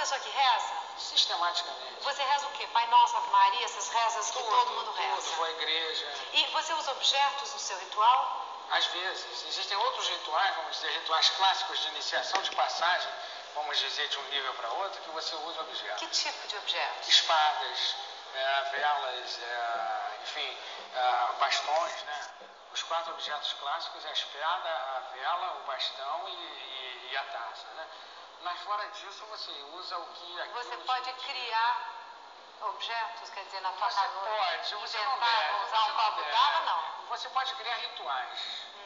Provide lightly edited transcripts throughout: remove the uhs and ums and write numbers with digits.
pessoa que reza? Sistematicamente. Você reza o quê? Pai Nosso, Ave Maria, essas rezas que todo mundo reza? Tudo, vou à igreja. E você usa objetos no seu ritual? Às vezes. Existem outros rituais, vamos dizer, rituais clássicos de iniciação, de passagem, vamos dizer, de um nível para outro, que você usa objetos. Que tipo de objetos? Espadas, velas, enfim, bastões, né? Os 4 objetos clássicos é a espada, a vela, o bastão e a taça, né? Mas fora disso, você usa o que... Você pode criar objetos, quer dizer, na tua casa? Você pode, você não inventar, deve. usar um copo d'água, não? Você pode criar rituais,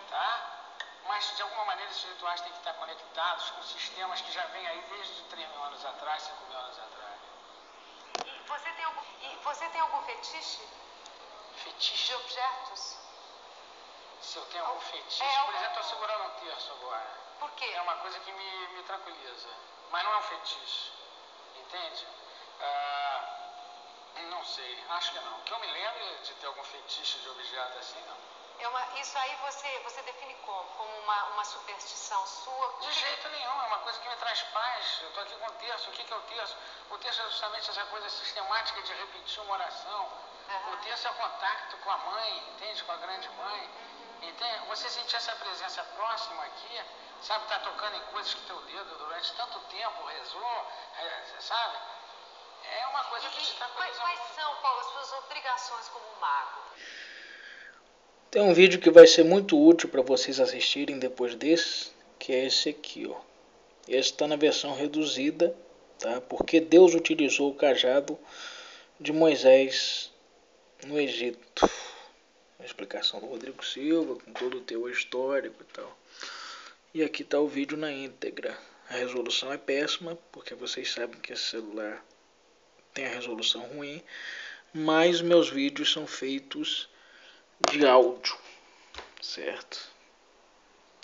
tá? Mas, de alguma maneira, esses rituais têm que estar conectados com sistemas que já vêm aí desde 3.000 anos atrás, 5.000 anos atrás. E você tem algum fetiche? Fetiche? De objetos? Se eu tenho algum fetiche, por exemplo, estou segurando um terço agora. Por quê? É uma coisa que me tranquiliza, mas não é um fetiche, entende? Não sei, acho que não. Que eu me lembre de ter algum fetiche de objeto assim, não. Isso aí você define como? Como uma superstição sua? De jeito nenhum, é uma coisa que me traz paz. Eu estou aqui com o terço. O que é o terço? O terço é justamente essa coisa sistemática de repetir uma oração. O terço é o contato com a mãe, entende? Com a grande mãe. Entende? Você sentir essa presença próxima aqui, sabe? Tá tocando em coisas que teu dedo durante tanto tempo rezou, sabe? É uma coisa que te tranquiliza. Quais são, Paulo, as suas obrigações como mago? Tem um vídeo que vai ser muito útil para vocês assistirem depois desse, que é esse aqui, ó. Esse está na versão reduzida, tá? Porque Deus utilizou o cajado de Moisés no Egito. A explicação do Rodrigo Silva, com todo o teor histórico e tal. E aqui está o vídeo na íntegra. A resolução é péssima, porque vocês sabem que esse celular tem a resolução ruim, mas meus vídeos são feitos de áudio, certo?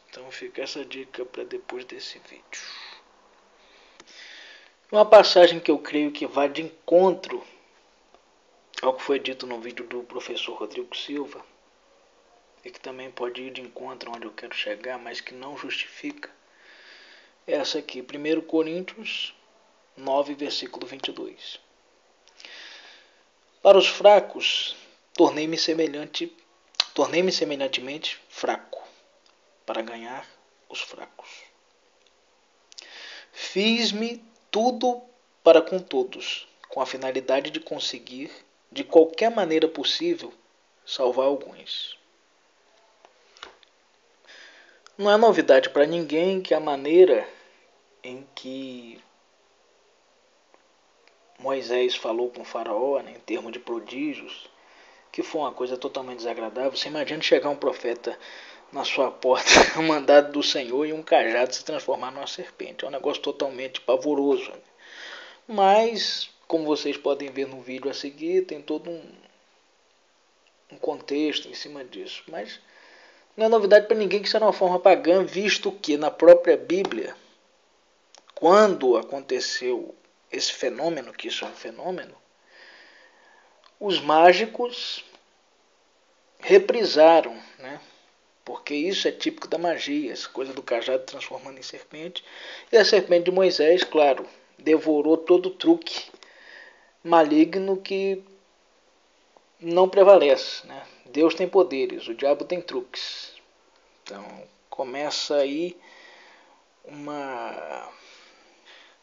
Então fica essa dica para depois desse vídeo. Uma passagem que eu creio que vai de encontro ao que foi dito no vídeo do professor Rodrigo Silva, e que também pode ir de encontro onde eu quero chegar, mas que não justifica, é essa aqui, 1 Coríntios 9, versículo 22. Para os fracos, tornei-me semelhantemente fraco, para ganhar os fracos. Fiz-me tudo para com todos, com a finalidade de conseguir, de qualquer maneira possível, salvar alguns. Não é novidade para ninguém que a maneira em que Moisés falou com o faraó, né, em termos de prodígios, que foi uma coisa totalmente desagradável. Você imagina chegar um profeta na sua porta, mandado do Senhor, e um cajado se transformar numa serpente. É um negócio totalmente pavoroso. Né? Mas, como vocês podem ver no vídeo a seguir, tem todo um contexto em cima disso. Mas não é novidade para ninguém que isso é uma forma pagã, visto que na própria Bíblia, quando aconteceu esse fenômeno, que isso é um fenômeno, os mágicos reprisaram, né? Porque isso é típico da magia, essa coisa do cajado transformando em serpente. E a serpente de Moisés, claro, devorou todo o truque maligno que não prevalece, né? Deus tem poderes, o diabo tem truques. Então começa aí uma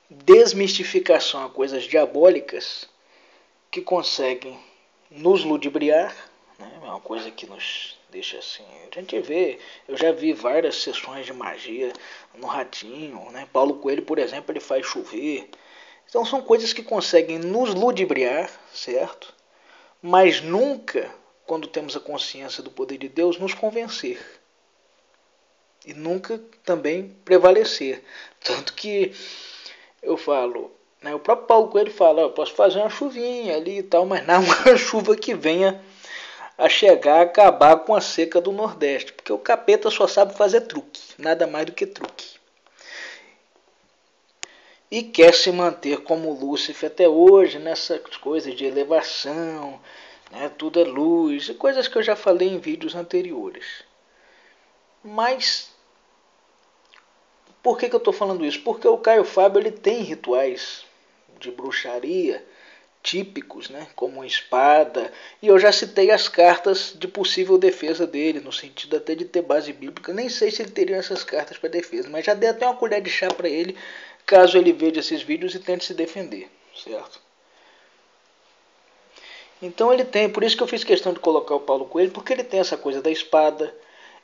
desmistificação a coisas diabólicas que conseguem nos ludibriar, né? É uma coisa que nos deixa assim. A gente vê, eu já vi várias sessões de magia no Ratinho, né? Paulo Coelho, por exemplo, ele faz chover. Então são coisas que conseguem nos ludibriar, certo? Mas nunca, quando temos a consciência do poder de Deus, nos convencer. E nunca também prevalecer. Tanto que eu falo, né, o próprio Paulo Coelho fala, eu posso fazer uma chuvinha ali e tal, mas não uma chuva que venha a chegar a acabar com a seca do Nordeste. Porque o capeta só sabe fazer truque, nada mais do que truque. E quer se manter como Lúcifer até hoje, nessas coisas de elevação, né, tudo é luz, e coisas que eu já falei em vídeos anteriores. Mas por que eu estou falando isso? Porque o Caio Fábio ele tem rituais de bruxaria típicos, né, como uma espada, e eu já citei as cartas de possível defesa dele, no sentido até de ter base bíblica. Nem sei se ele teria essas cartas para defesa, mas já dei até uma colher de chá para ele, caso ele veja esses vídeos e tente se defender, certo? Então ele tem, por isso que eu fiz questão de colocar o Paulo Coelho, porque ele tem essa coisa da espada,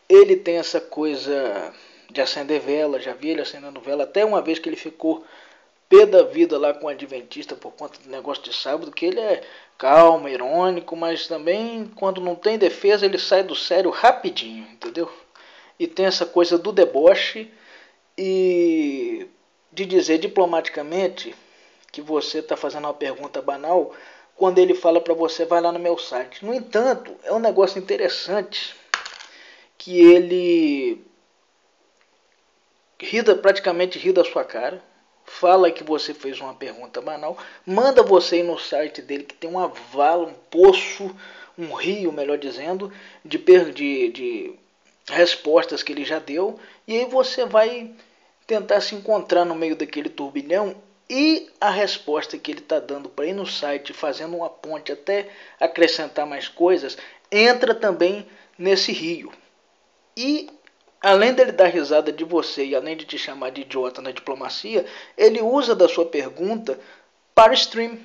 ele tem essa coisa de acender vela, já vi ele acendendo vela, até uma vez que ele ficou pé da vida lá com o Adventista por conta do negócio de sábado, que ele é calmo, irônico, mas também quando não tem defesa ele sai do sério rapidinho, entendeu? E tem essa coisa do deboche e de dizer diplomaticamente que você está fazendo uma pergunta banal quando ele fala para você, vai lá no meu site. No entanto, é um negócio interessante que ele praticamente ri da sua cara, fala que você fez uma pergunta banal, manda você ir no site dele que tem uma vala, um poço, um rio, melhor dizendo, de respostas que ele já deu, e aí você vai tentar se encontrar no meio daquele turbilhão e a resposta que ele está dando para ir no site, fazendo uma ponte até acrescentar mais coisas, entra também nesse rio. E além dele dar risada de você e além de te chamar de idiota na diplomacia, ele usa da sua pergunta para stream.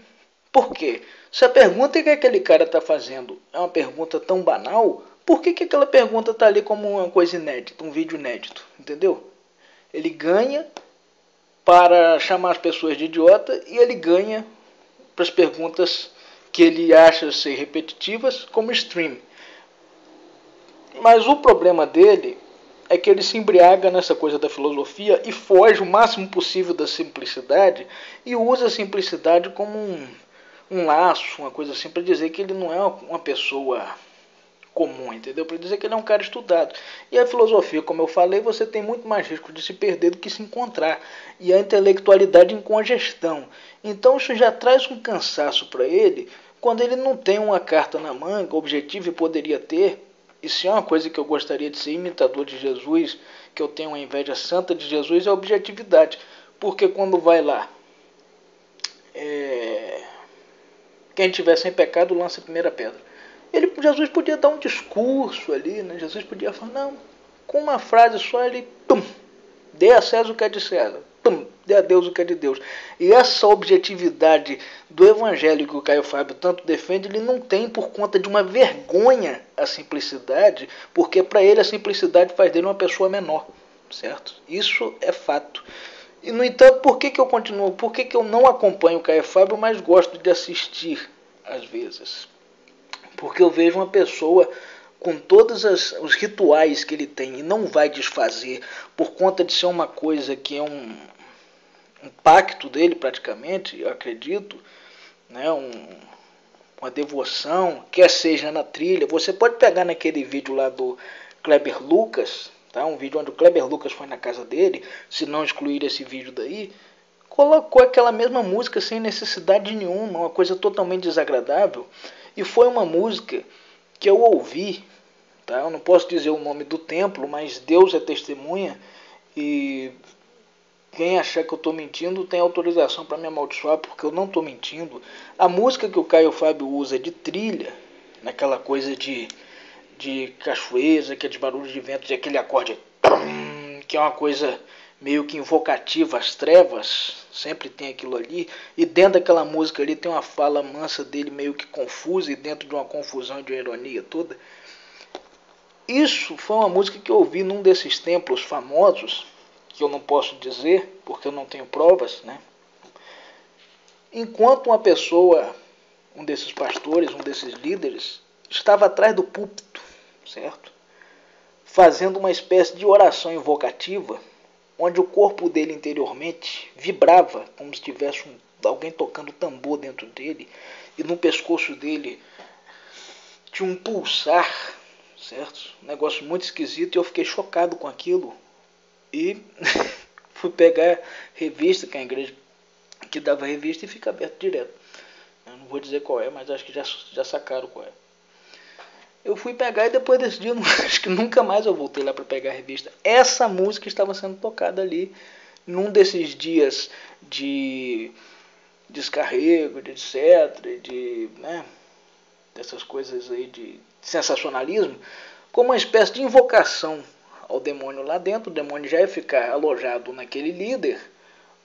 Por quê? Se a pergunta que aquele cara está fazendo é uma pergunta tão banal, por que aquela pergunta está ali como uma coisa inédita, um vídeo inédito? Entendeu? Ele ganha para chamar as pessoas de idiota e ele ganha para as perguntas que ele acha ser repetitivas como stream. Mas o problema dele é que ele se embriaga nessa coisa da filosofia e foge o máximo possível da simplicidade e usa a simplicidade como um laço, uma coisa assim, para dizer que ele não é uma pessoa comum, entendeu? Para dizer que ele é um cara estudado. E a filosofia, como eu falei, você tem muito mais risco de se perder do que se encontrar. E a intelectualidade em congestão. Então isso já traz um cansaço para ele quando ele não tem uma carta na manga, objetivo e poderia ter. Isso é uma coisa que eu gostaria de ser imitador de Jesus, que eu tenho uma inveja santa de Jesus, é a objetividade. Porque quando vai lá, quem tiver sem pecado lança a primeira pedra. Jesus podia dar um discurso ali, né? Jesus podia falar, não, com uma frase só ele, pum, dê a César o que é de César, pum, dê a Deus o que é de Deus. E essa objetividade do evangelho que o Caio Fábio tanto defende, ele não tem por conta de uma vergonha a simplicidade, porque para ele a simplicidade faz dele uma pessoa menor, certo? Isso é fato. E no entanto, por que eu continuo, por que eu não acompanho o Caio Fábio, mas gosto de assistir às vezes? Porque eu vejo uma pessoa com todos os rituais que ele tem e não vai desfazer por conta de ser uma coisa que é um pacto dele praticamente, eu acredito, né? Uma devoção, quer seja na trilha. Você pode pegar naquele vídeo lá do Kleber Lucas, tá? Um vídeo onde o Kleber Lucas foi na casa dele, se não excluir esse vídeo daí, colocou aquela mesma música sem necessidade nenhuma, uma coisa totalmente desagradável. E foi uma música que eu ouvi, tá? Eu não posso dizer o nome do templo, mas Deus é testemunha e quem achar que eu estou mentindo tem autorização para me amaldiçoar, porque eu não estou mentindo. A música que o Caio Fábio usa de trilha, naquela coisa de cachoeira, que é de barulho de vento, de aquele acorde, que é uma coisa meio que invocativa às trevas, sempre tem aquilo ali, e dentro daquela música ali tem uma fala mansa dele meio que confusa, e dentro de uma confusão, de uma ironia toda. Isso foi uma música que eu ouvi num desses templos famosos, que eu não posso dizer, porque eu não tenho provas, né? Enquanto uma pessoa, um desses pastores, um desses líderes, estava atrás do púlpito, certo? Fazendo uma espécie de oração invocativa, onde o corpo dele interiormente vibrava, como se tivesse alguém tocando tambor dentro dele, e no pescoço dele tinha um pulsar, certo? Um negócio muito esquisito, e eu fiquei chocado com aquilo, e fui pegar revista, que é a igreja que dava revista, e fica aberto direto. Eu não vou dizer qual é, mas acho que já sacaram qual é. Eu fui pegar e depois desse dia, acho que nunca mais eu voltei lá para pegar a revista. Essa música estava sendo tocada ali num desses dias de descarrego, de etc, de, né, dessas coisas aí de sensacionalismo, como uma espécie de invocação ao demônio lá dentro. O demônio já ia ficar alojado naquele líder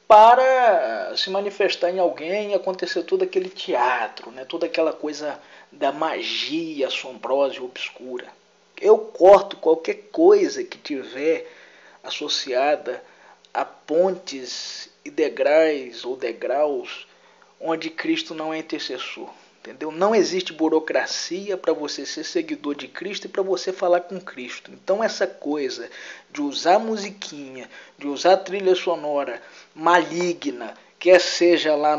para se manifestar em alguém e acontecer todo aquele teatro, né? Toda aquela coisa da magia assombrosa e obscura. Eu corto qualquer coisa que tiver associada a pontes e degraus ou degraus onde Cristo não é intercessor. Entendeu? Não existe burocracia para você ser seguidor de Cristo e para você falar com Cristo. Então essa coisa de usar musiquinha, de usar trilha sonora maligna, quer seja lá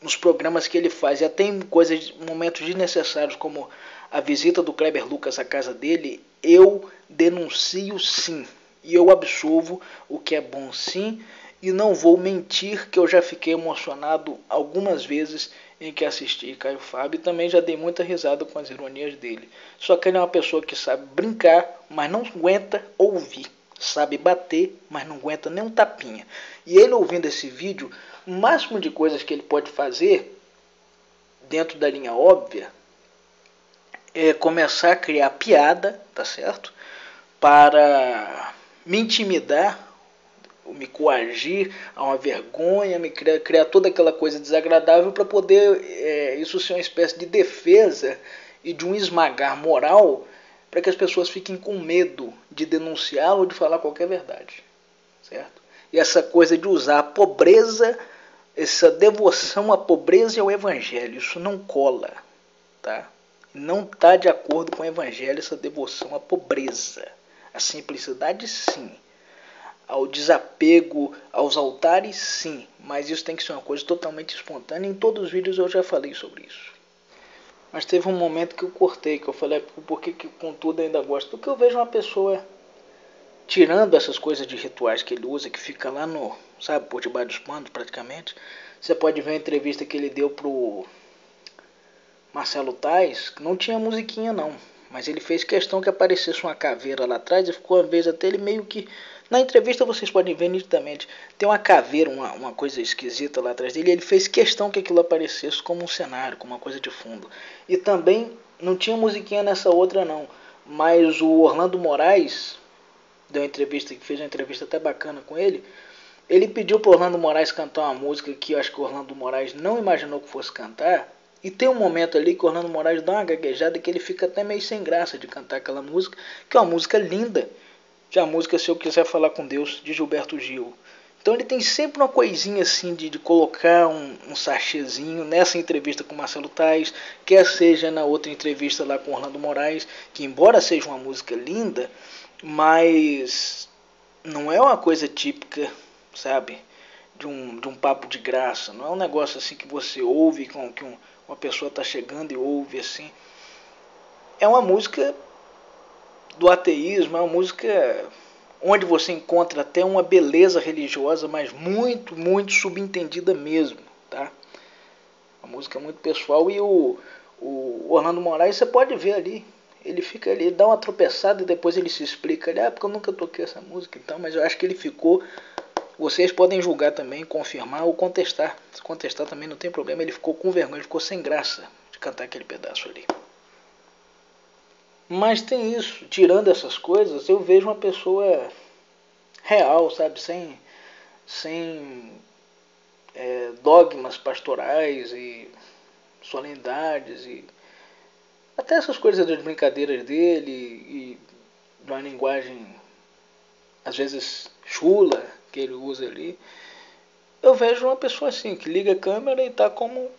nos programas que ele faz, e até em coisas, momentos desnecessários como a visita do Kleber Lucas à casa dele, eu denuncio sim. E eu absolvo o que é bom sim. E não vou mentir que eu já fiquei emocionado algumas vezes em que assisti Caio Fábio. E também já dei muita risada com as ironias dele. Só que ele é uma pessoa que sabe brincar, mas não aguenta ouvir. Sabe bater, mas não aguenta nem um tapinha. E ele ouvindo esse vídeo, o máximo de coisas que ele pode fazer, dentro da linha óbvia, é começar a criar piada, tá certo? Para me intimidar, me coagir a uma vergonha, me criar toda aquela coisa desagradável para poder isso ser uma espécie de defesa e de um esmagar moral para que as pessoas fiquem com medo de denunciá-lo ou de falar qualquer verdade, certo? E essa coisa de usar a pobreza, essa devoção à pobreza e ao evangelho, isso não cola, tá? Não está de acordo com o evangelho essa devoção à pobreza. A simplicidade, sim. Ao desapego aos altares, sim. Mas isso tem que ser uma coisa totalmente espontânea. Em todos os vídeos eu já falei sobre isso. Mas teve um momento que eu cortei, que eu falei, por que contudo ainda gosto? Porque eu vejo uma pessoa tirando essas coisas de rituais que ele usa, que fica lá no, sabe, por debaixo dos panos praticamente. Você pode ver a entrevista que ele deu pro Marcelo Tais, que não tinha musiquinha não, mas ele fez questão que aparecesse uma caveira lá atrás e ficou uma vez até ele meio que... Na entrevista vocês podem ver nitidamente, tem uma caveira, uma coisa esquisita lá atrás dele, e ele fez questão que aquilo aparecesse como um cenário, como uma coisa de fundo. E também não tinha musiquinha nessa outra não, mas o Orlando Moraes deu uma entrevista, que fez uma entrevista até bacana com ele. Ele pediu para Orlando Moraes cantar uma música que eu acho que o Orlando Moraes não imaginou que fosse cantar. E tem um momento ali que o Orlando Moraes dá uma gaguejada que ele fica até meio sem graça de cantar aquela música, que é uma música linda, que é a música Se Eu Quiser Falar com Deus, de Gilberto Gil. Então ele tem sempre uma coisinha assim de colocar um sachêzinho nessa entrevista com Marcelo Tais, quer seja na outra entrevista lá com Orlando Moraes, que embora seja uma música linda, mas não é uma coisa típica, sabe, de um papo de graça. Não é um negócio assim que você ouve, que uma pessoa está chegando e ouve assim. É uma música do ateísmo, é uma música onde você encontra até uma beleza religiosa, mas muito, muito subentendida mesmo, tá? Uma música muito pessoal. E o Orlando Moraes, você pode ver ali, ele fica ali, ele dá uma tropeçada e depois ele se explica ali, porque eu nunca toquei essa música, então, mas eu acho que ele ficou... Vocês podem julgar também, confirmar ou contestar. Se contestar também não tem problema, ele ficou com vergonha, ele ficou sem graça de cantar aquele pedaço ali. Mas tem isso, tirando essas coisas, eu vejo uma pessoa real, sabe, sem dogmas pastorais e solenidades e até essas coisas das brincadeiras dele e de uma linguagem às vezes chula que ele usa ali. Eu vejo uma pessoa assim, que liga a câmera e tá como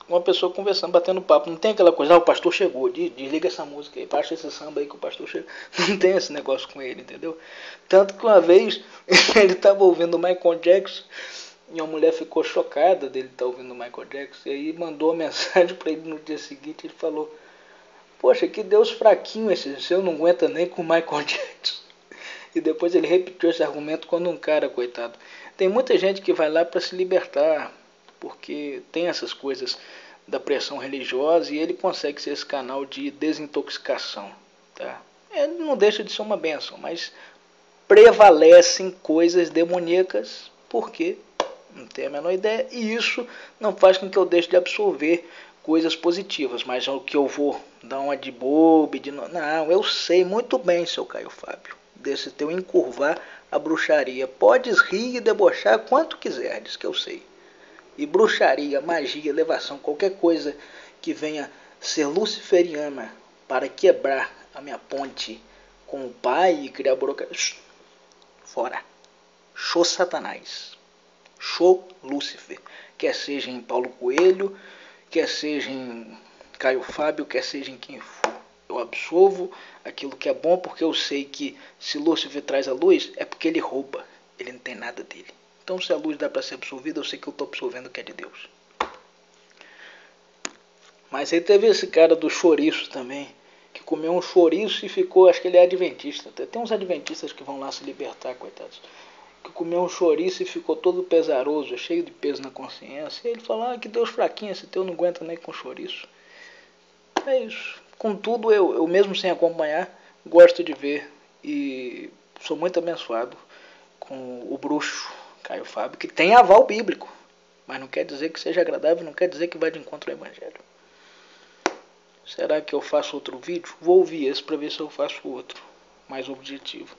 uma pessoa conversando, batendo papo. Não tem aquela coisa, o pastor chegou, desliga essa música aí, baixa esse samba aí que o pastor chegou. Não tem esse negócio com ele, entendeu? Tanto que uma vez ele estava ouvindo o Michael Jackson e uma mulher ficou chocada dele estar ouvindo o Michael Jackson. E aí mandou uma mensagem para ele no dia seguinte, ele falou, poxa, que Deus fraquinho esse seu, não aguenta nem com o Michael Jackson. E depois ele repetiu esse argumento quando um cara, coitado. Tem muita gente que vai lá para se libertar, porque tem essas coisas da pressão religiosa e ele consegue ser esse canal de desintoxicação. Tá? Não deixa de ser uma bênção, mas prevalecem coisas demoníacas. Por quê? Não tenho a menor ideia. E isso não faz com que eu deixe de absorver coisas positivas. Mas o que eu vou dar uma de bobo, não, eu sei muito bem, seu Caio Fábio, desse teu encurvar a bruxaria. Podes rir e debochar quanto quiseres, que eu sei. E bruxaria, magia, elevação, qualquer coisa que venha ser luciferiana para quebrar a minha ponte com o Pai e criar burocracia, fora. Show Satanás. Show Lúcifer. Quer seja em Paulo Coelho, quer seja em Caio Fábio, quer seja em quem for. Eu absolvo aquilo que é bom, porque eu sei que se Lúcifer traz a luz, é porque ele rouba. Ele não tem nada dele. Então, se a luz dá para ser absorvida, eu sei que eu estou absorvendo o que é de Deus. Mas aí teve esse cara do chouriço também, que comeu um chouriço e ficou, acho que ele é adventista. Tem uns adventistas que vão lá se libertar, coitados. Que comeu um chouriço e ficou todo pesaroso, cheio de peso na consciência. E ele falou, que Deus fraquinho, esse teu não aguenta nem com chouriço. É isso. Contudo, eu mesmo sem acompanhar, gosto de ver. E sou muito abençoado com o bruxo Caio Fábio, que tem aval bíblico. Mas não quer dizer que seja agradável, não quer dizer que vai de encontro ao Evangelho. Será que eu faço outro vídeo? Vou ouvir esse para ver se eu faço outro, mais objetivo.